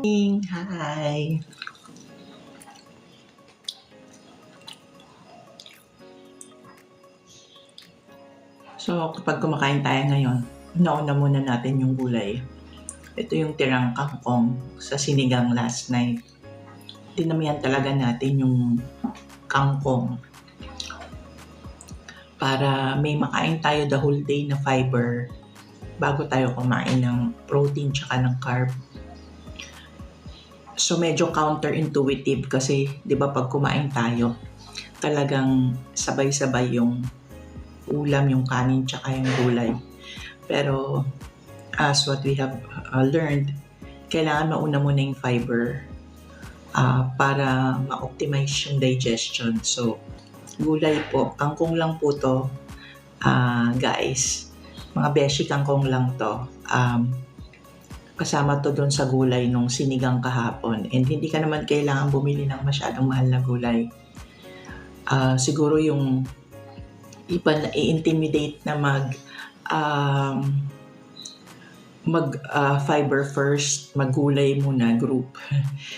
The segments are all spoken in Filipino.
Hi! So, kapag kumakain tayo ngayon, nauna muna natin yung gulay. Ito yung tirang kangkong sa sinigang last night. Dinamihan talaga natin yung kangkong para may makain tayo the whole day na fiber bago tayo kumain ng protein tsaka ng carb. So, medyo counterintuitive kasi, di ba, pag kumain tayo, talagang sabay-sabay yung ulam, yung kanin, tsaka yung gulay. Pero as what we have learned, kailangan mauna muna yung fiber para ma-optimize yung digestion. So, gulay po, kangkong lang po to, guys. Mga beshi kangkong lang to. Kasama to doon sa gulay nung sinigang kahapon. And hindi ka naman kailangan bumili ng masyadong mahal na gulay. Siguro yung iba na i-intimidate na fiber first, maggulay muna group.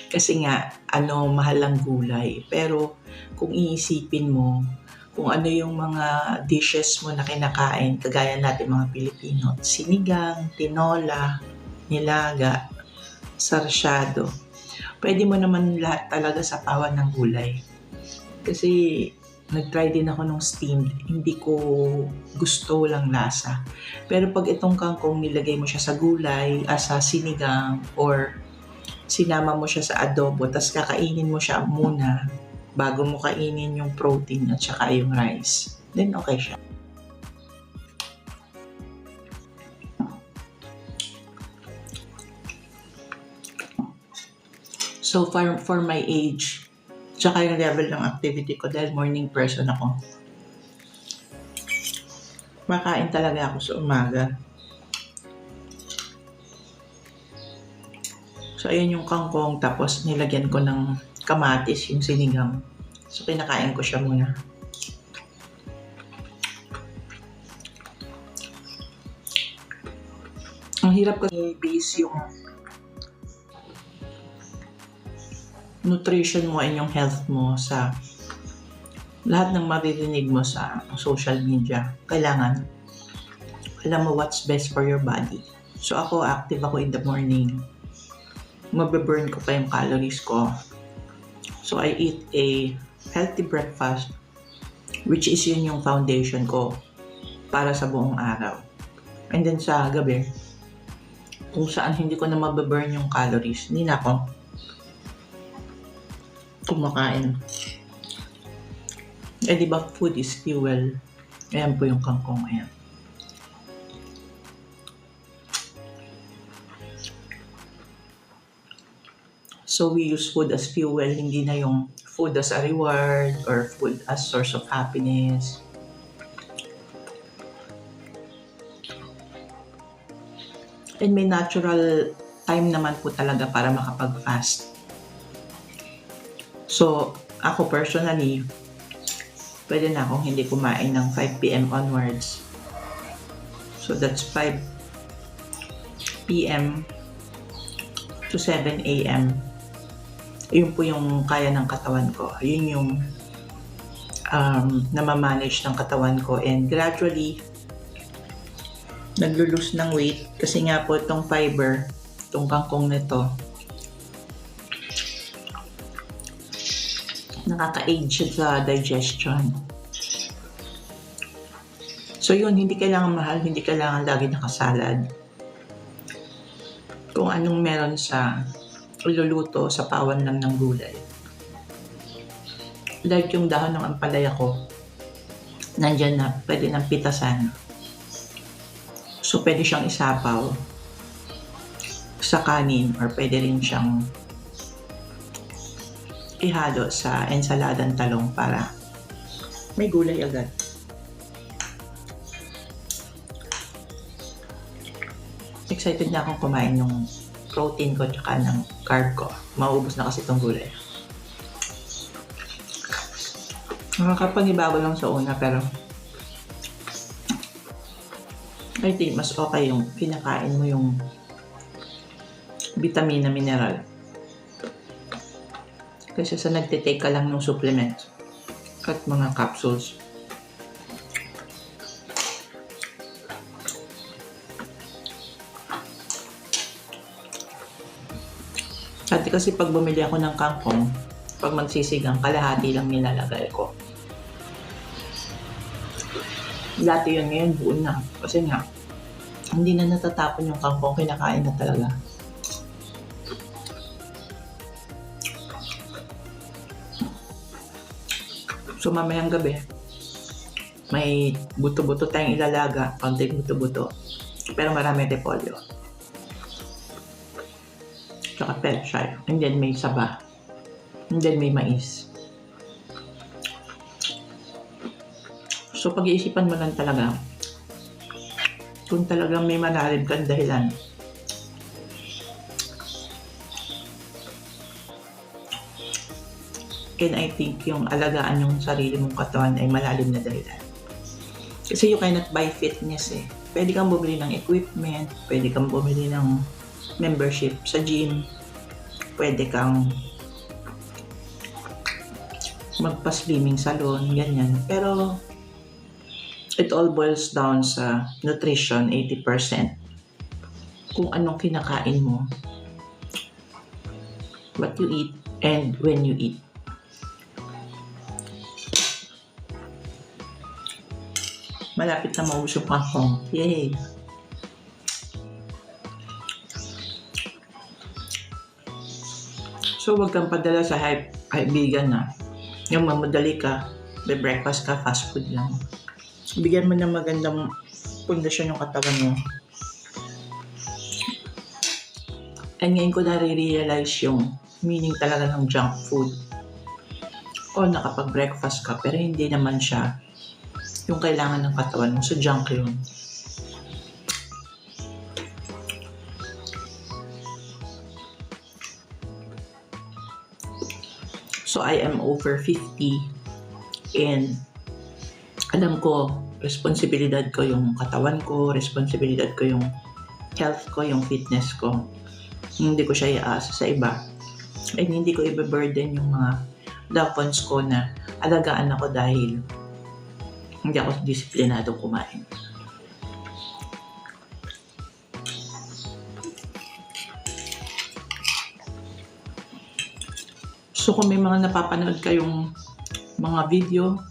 Kasi nga, mahal ang gulay. Pero kung iisipin mo, kung ano yung mga dishes mo na kinakain, kagaya natin mga Pilipino, sinigang, tinola, nilaga, sarsyado, pwede mo naman lahat talaga sa pawan ng gulay. Kasi nag-try din ako ng steamed, hindi ko gusto, lang lasa. Pero pag itong kangkong nilagay mo siya sa gulay, sa sinigang, or sinama mo siya sa adobo, tas kakainin mo siya muna bago mo kainin yung protein at saka yung rice, then okay siya. So for my age, tsaka yung level ng activity ko, dahil morning person ako, makain talaga ako sa umaga. So ayun yung kangkong, tapos nilagyan ko ng kamatis yung sinigang. So kinakain ko siya muna. Ang hirap kasi base yung nutrition mo and yung health mo sa lahat ng maririnig mo sa social media. Kailangan alam mo what's best for your body. So ako, active ako in the morning. Mabe-burn ko pa yung calories ko. So I eat a healthy breakfast, which is yun yung foundation ko para sa buong araw. And then sa gabi, kung saan hindi ko na mabe-burn yung calories, hindi na ako kumakain. Diba, food is fuel. Ayan po yung kangkong, ayan. So we use food as fuel, hindi na yung food as a reward or food as source of happiness. And may natural time naman po talaga para makapag-fast. So, ako personally, pwede na akong hindi kumain ng 5 p.m. onwards. So, that's 5 p.m. to 7 a.m. Yun po yung kaya ng katawan ko. Yun yung namamanage ng katawan ko. And gradually, naglo-lose ng weight. Kasi nga po itong fiber, itong kangkong nito, nakaka-aid siya sa digestion. So yun, hindi kailangan mahal, hindi kailangan lagi nakasalad. Kung anong meron sa iluluto sa pawan lang ng gulay. Like yung dahon ng ampalaya ko, nandyan na, pwede nang pitasan. So pwede siyang isapaw sa kanin, or pwede rin siyang ihalo sa ensaladang talong para may gulay agad. Excited na akong kumain ng protein ko tsaka ng carb ko. Maubos na kasi itong gulay. Nakakapanibago lang sa una, pero I think mas okay yung kinakain mo yung vitamina, mineral Kaysa sa nagtitake ka lang ng supplements at mga capsules. Dati kasi pag bumili ako ng kangkong, pag magsisigang, kalahati lang nilalagay ko. Dati yun, ngayon buo na. Kasi nga, hindi na natatapon yung kangkong, kinakain na talaga. So mamayang gabi, may buto-buto tayong ilalaga, konting buto-buto. Pero marami repolyo. Tsaka pechay. And then may saba. And then may mais. So pag-iisipan mo lang talaga, kung talagang may malalim kang dahilan, and I think yung alagaan yung sarili mong katawan ay malalim na dahilan. Kasi you cannot buy fitness eh. Pwede kang bumili ng equipment, pwede kang bumili ng membership sa gym, pwede kang magpa-slimming salon, ganyan. Pero it all boils down sa nutrition, 80%. Kung anong kinakain mo, what you eat, and when you eat. Malapit na maubos yung kangkong. Yay! So, huwag kang padala sa kaibigan na yung mamadali ka, may breakfast ka, fast food lang. Bigyan mo ng magandang pundasyon yung katawan mo. And ngayon ko nare-realize yung meaning talaga ng junk food. O nakapag-breakfast ka, pero hindi naman siya yung kailangan ng katawan mo. So, junk yun. So, I am over 50 and alam ko, responsibilidad ko yung katawan ko, responsibilidad ko yung health ko, yung fitness ko. Hindi ko siya iaasa sa iba. And hindi ko i-burden yung mga loved ones ko na alagaan ako dahil hindi ako disiplinado kumain. So kung may mga napapanood kayong mga video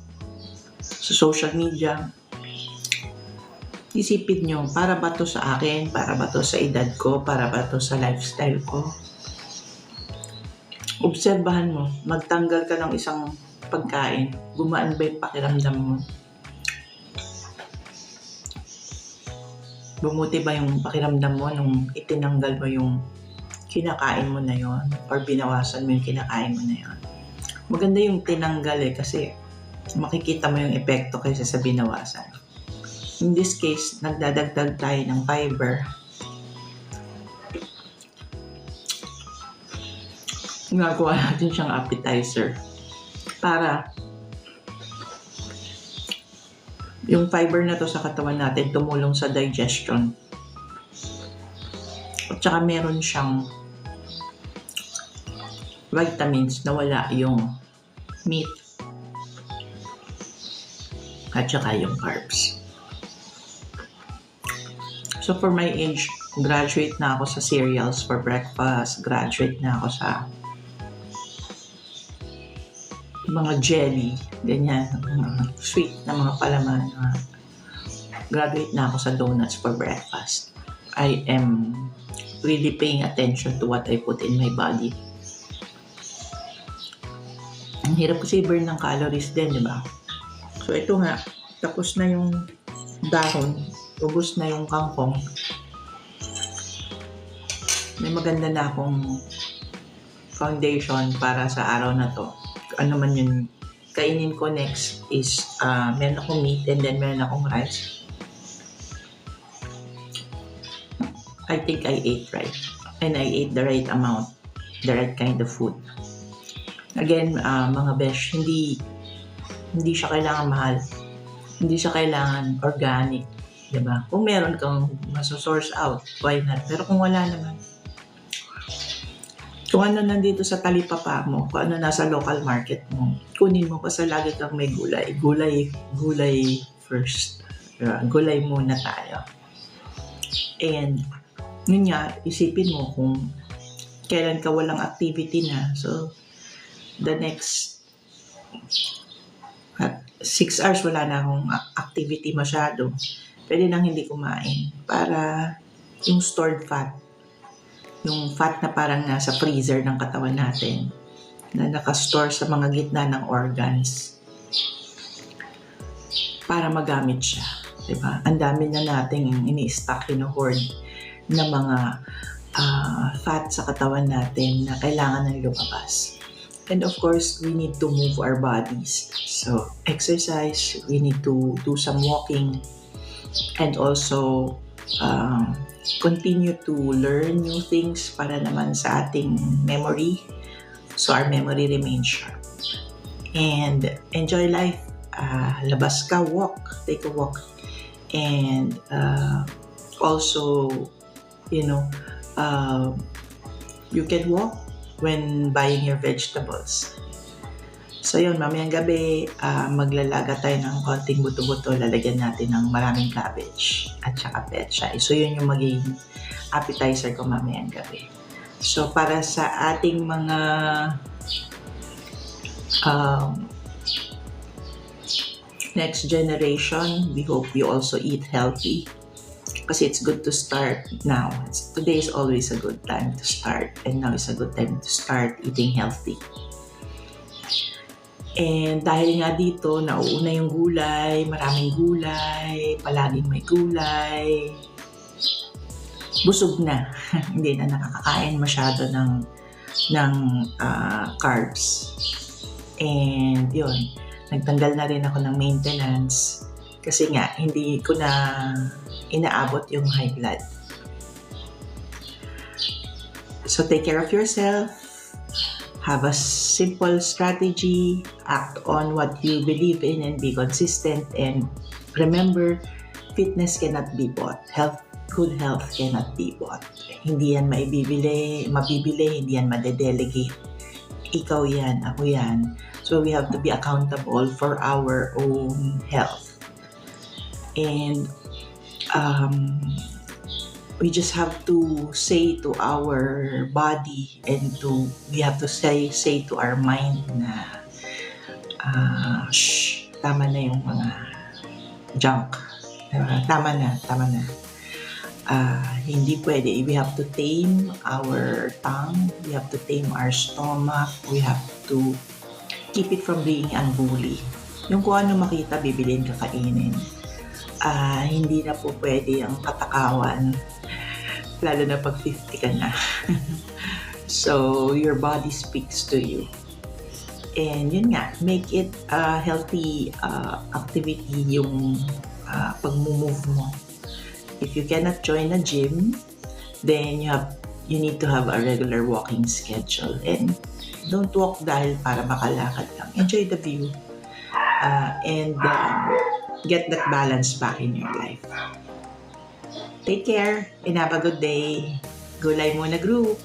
sa social media, isipin nyo, para ba to sa akin? Para ba to sa edad ko? Para ba to sa lifestyle ko? Obserbahan mo, magtanggal ka ng isang pagkain, gumaan ba yung pakiramdam mo? Bumuti ba yung pakiramdam mo nung itinanggal mo yung kinakain mo na yon or binawasan mo yung kinakain mo na yon? Maganda yung tinanggal kasi makikita mo yung epekto kaysa sa binawasan. In this case, nagdadagdag tayo ng fiber. Nagawa natin siyang appetizer para yung fiber na to sa katawan natin tumulong sa digestion. At saka meron siyang vitamins na wala yung meat at saka yung carbs. So for my age, graduate na ako sa cereals for breakfast, graduate na ako sa mga jelly, ganyan, mga sweet na mga palaman. Graduate na ako sa donuts for breakfast. I am really paying attention to what I put in my body. Ang hirap kasi burn ng calories din, di ba? So ito nga, tapos na yung dahon, ubos na yung kangkong. May maganda na akong foundation para sa araw na to. Ano man yun, kainin ko next is meron akong meat and then meron akong rice. I think I ate right. And I ate the right amount, the right kind of food. Again, mga besh, hindi siya kailangan mahal. Hindi siya kailangan organic. Diba? Kung meron kang masosource out, why not? Pero kung wala naman, Kung ano nandito sa talipapa mo, kung ano nasa local market mo, kunin mo kasi lagi kang may gulay. Gulay first. Gulay muna tayo. And yun nga, isipin mo kung kailan ka walang activity na. So, the next 6 hours wala na akong activity masyado. Pwede nang hindi kumain para yung stored fat, yung fat na parang nasa freezer ng katawan natin, na nakastore sa mga gitna ng organs para magamit siya. Diba? Ang dami na nating ini-stock, hoard na mga fat sa katawan natin na kailangan ng lumabas. And of course, we need to move our bodies. So, exercise, we need to do some walking, and also continue to learn new things para naman sa ating memory, so our memory remains sharp. And enjoy life. Labas ka, take a walk. And also, you can walk when buying your vegetables. So yun, mamayang gabi, maglalaga tayo ng konting buto-buto, lalagyan natin ng maraming cabbage at saka pechay. So yun yung magiging appetizer ko mamayang gabi. So para sa ating mga next generation, we hope you also eat healthy. Kasi it's good to start now. Today is always a good time to start, and now is a good time to start eating healthy. And dahil nga dito, nauuna yung gulay, maraming gulay, palaging may gulay, busog na. Hindi na nakakakain masyado ng carbs. And yun, nagtanggal na rin ako ng maintenance kasi nga hindi ko na inaabot yung high blood. So take care of yourself. Have a simple strategy, act on what you believe in, and be consistent. And remember, fitness cannot be bought. Good health cannot be bought. Hindi yan mabibili, hindi yan madedelegate. Ikaw yan, ako yan. So we have to be accountable for our own health. And we just have to say to our body, and we have to say to our mind na tama na yung mga junk. Tama na. Hindi pwede. We have to tame our tongue. We have to tame our stomach. We have to keep it from being unruly. Yung kung ano makita, bibilin, kakainin. Hindi na po pwede ang katakawan, lalo na pag 50 ka na. So, your body speaks to you. And yun nga, make it a healthy activity yung pag-move mo. If you cannot join a gym, then you need to have a regular walking schedule. And don't walk dahil para makalakad lang. Enjoy the view. And get that balance back in your life. Take care and have a good day. Gulay Muna Group.